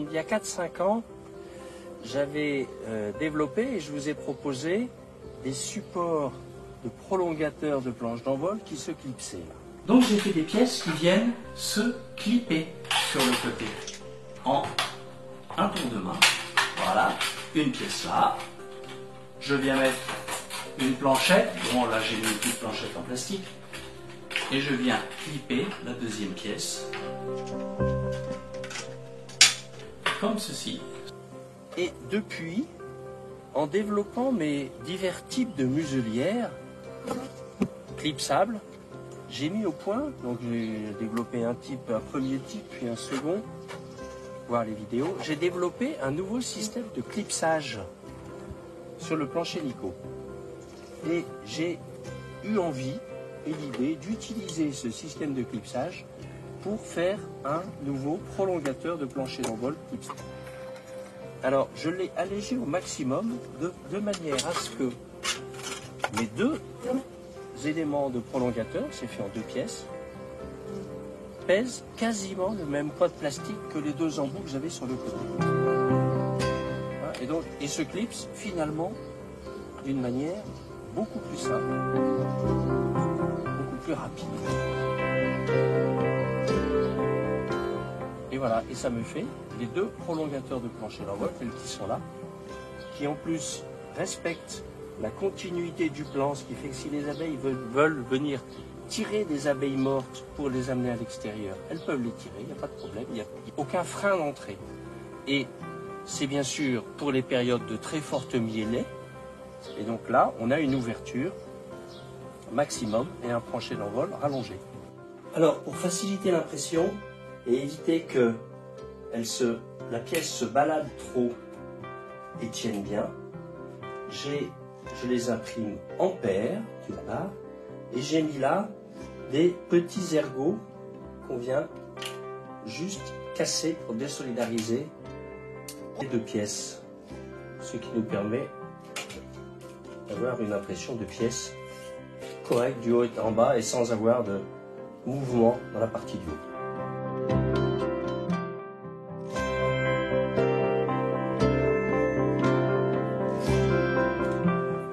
il y a 4-5 ans, j'avais développé et je vous ai proposé des supports de prolongateurs de planches d'envol qui se clipsaient. Donc j'ai fait des pièces qui viennent se clipper sur le côté en un tour de main. Voilà, une pièce là. Je viens mettre une planchette. Bon, là j'ai mis une petite planchette en plastique. Et je viens clipper la deuxième pièce. Comme ceci. Et depuis, en développant mes divers types de muselières clipsables, j'ai mis au point, donc j'ai développé un premier type, puis un second, voir les vidéos, j'ai développé un nouveau système de clipsage sur le plancher Nico. Et j'ai eu envie et l'idée d'utiliser ce système de clipsage pour faire un nouveau prolongateur de plancher d'envol clipsable. Alors, je l'ai allégé au maximum de manière à ce que mes deux éléments de prolongateur, c'est fait en 2 pièces, pèsent quasiment le même poids de plastique que les 2 embouts que j'avais sur le côté. Et se clipse finalement d'une manière beaucoup plus simple, beaucoup plus rapide. Et voilà, et ça me fait les 2 prolongateurs de plancher d'envol, tels qu'ils sont là, qui en plus respectent la continuité du plan, ce qui fait que si les abeilles veulent venir tirer des abeilles mortes pour les amener à l'extérieur, elles peuvent les tirer, il n'y a pas de problème, il n'y a aucun frein d'entrée. Et c'est bien sûr pour les périodes de très forte mielée, et donc là, on a une ouverture maximum et un plancher d'envol rallongé. Alors, pour faciliter l'impression et éviter que la pièce se balade trop et tienne bien, je les imprime en paire, d'une part, et j'ai mis là des petits ergots qu'on vient juste casser pour désolidariser les 2 pièces, ce qui nous permet d'avoir une impression de pièce correcte du haut en bas et sans avoir de mouvement dans la partie du haut.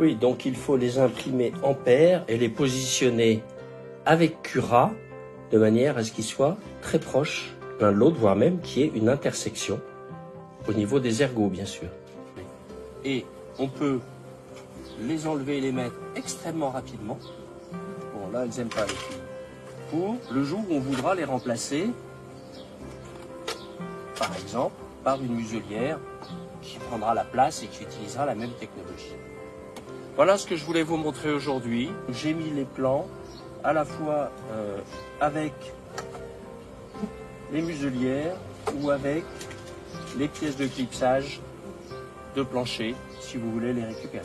Oui, donc il faut les imprimer en paire et les positionner avec Cura de manière à ce qu'ils soient très proches l'un de l'autre, voire même qu'il y ait une intersection au niveau des ergots, bien sûr. Et on peut les enlever et les mettre extrêmement rapidement. Bon, là, elles n'aiment pas les filles. Pour le jour où on voudra les remplacer, par exemple, par une muselière qui prendra la place et qui utilisera la même technologie. Voilà ce que je voulais vous montrer aujourd'hui. J'ai mis les plans à la fois avec les muselières ou avec les pièces de clipsage de plancher, si vous voulez les récupérer.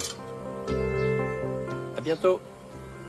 À bientôt!